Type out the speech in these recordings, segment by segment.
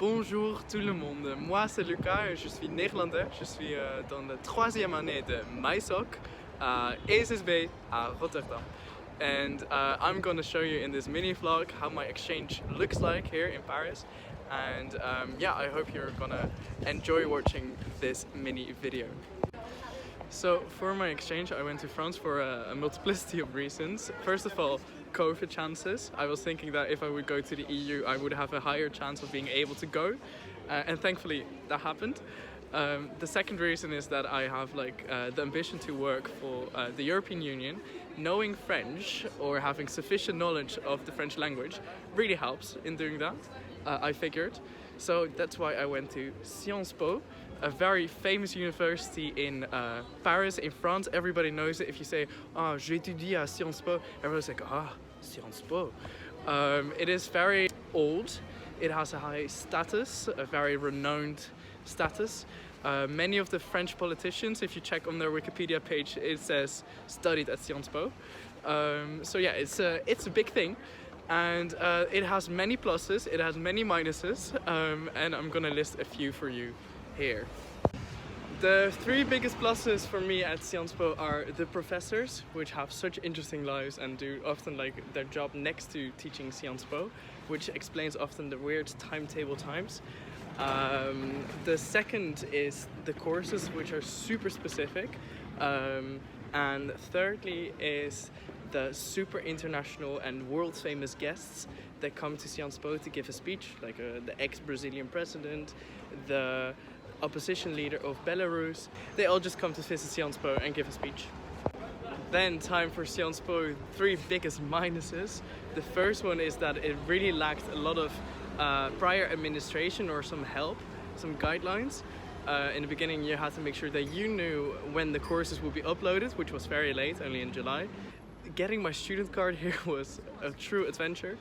Bonjour tout le monde, moi c'est Lucas et je suis néerlandais, je suis dans la troisième année de MySoc à ESSB à Rotterdam. And I'm gonna show you in this mini vlog how my exchange looks like here in Paris. And yeah, I hope you're gonna enjoy watching this mini video. So for my exchange I went to France for a multiplicity of reasons. First of all, COVID chances. I was thinking that if I would go to the EU I would have a higher chance of being able to go, and thankfully that happened. The second reason is that I have the ambition to work for the European Union. Knowing French or having sufficient knowledge of the French language really helps in doing that, I figured. So that's why I went to Sciences Po, a very famous university in Paris, in France. Everybody knows it. If you say, "Ah, j'étudie à Sciences Po," everyone's like, "Ah, Sciences Po." It is very old. It has a high status, a very renowned status. Many of the French politicians, if you check on their Wikipedia page, it says studied at Sciences Po. So yeah, it's a big thing. And it has many pluses, it has many minuses, and I'm gonna list a few for you here. The three biggest pluses for me at Sciences Po are the professors, which have such interesting lives and do often their job next to teaching Sciences Po, which explains often the weird timetable times. The second is the courses, which are super specific. And thirdly is the super international and world famous guests that come to Sciences Po to give a speech, like the ex-Brazilian president, the opposition leader of Belarus. They all just come to visit Sciences Po and give a speech. Then time for Sciences Po, three biggest minuses. The first one is that it really lacked a lot of prior administration or some help, some guidelines. In the beginning you had to make sure that you knew when the courses would be uploaded, which was very late, only in July. Getting my student card here was a true adventure.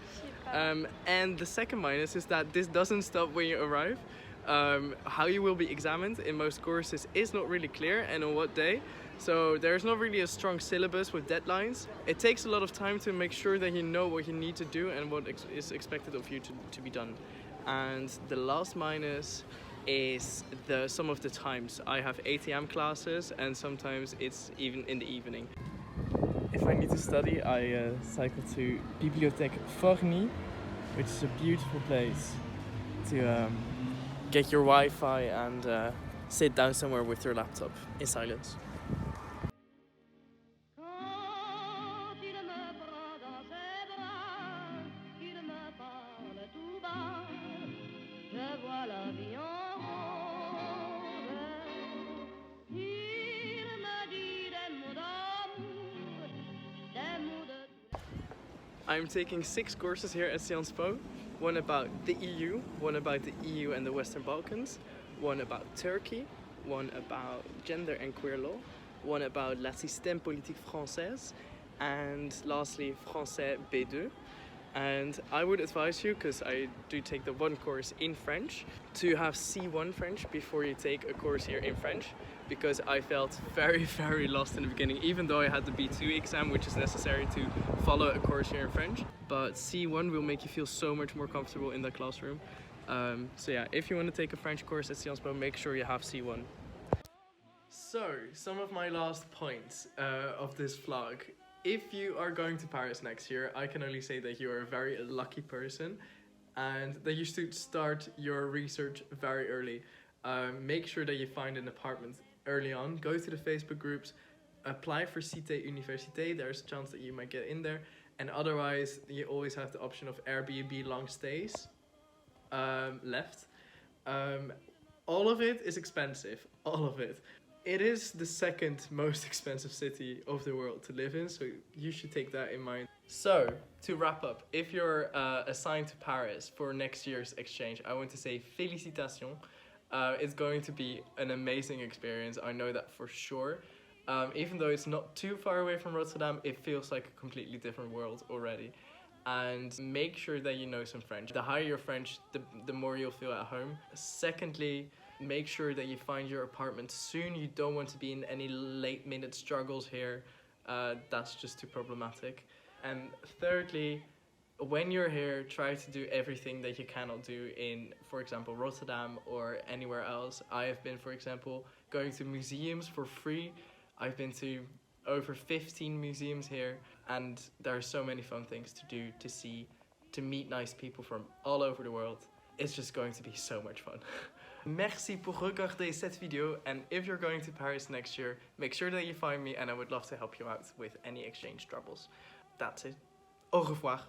And the second minus is that this doesn't stop when you arrive. How you will be examined in most courses is not really clear, and on what day. So there's not really a strong syllabus with deadlines. It takes a lot of time to make sure that you know what you need to do and what is expected of you to be done. And the last minus is some of the times. I have ATM classes and sometimes it's even in the evening. If I need to study, I cycle to Bibliothèque Forny, which is a beautiful place to get your Wi-Fi and sit down somewhere with your laptop in silence. I'm taking 6 courses here at Sciences Po. One about the EU, one about the EU and the Western Balkans, one about Turkey, one about gender and queer law, one about la système politique française, and lastly Français B2. And I would advise you, because I do take the one course in French, to have C1 French before you take a course here in French, because I felt very lost in the beginning, even though I had the B2 exam, which is necessary to follow a course here in French. But C1 will make you feel so much more comfortable in the classroom. So yeah, if you want to take a French course at Sciences Po, make sure you have C1. So, some of my last points of this vlog. If you are going to Paris next year, I can only say that you are a very lucky person and that you should start your research very early. Make sure that you find an apartment early on. Go to the Facebook groups, apply for Cité Université. There's a chance that you might get in there. And otherwise, you always have the option of Airbnb long stays left. All of it is expensive, all of it. It is the second most expensive city of the world to live in, so you should take that in mind. So, to wrap up, if you're assigned to Paris for next year's exchange, I want to say félicitations. It's going to be an amazing experience, I know that for sure. Even though it's not too far away from Rotterdam, it feels like a completely different world already. And make sure that you know some French. The higher your French, the more you'll feel at home. Secondly, make sure that you find your apartment soon. You don't want to be in any late minute struggles here. That's just too problematic. And thirdly, when you're here, try to do everything that you cannot do in, for example, Rotterdam or anywhere else. I have been, for example, going to museums for free. I've been to over 15 museums here, and there are so many fun things to do, to see, to meet nice people from all over the world. It's just going to be so much fun. Merci pour regarder cette vidéo, and if you're going to Paris next year, make sure that you find me and I would love to help you out with any exchange troubles. That's it. Au revoir.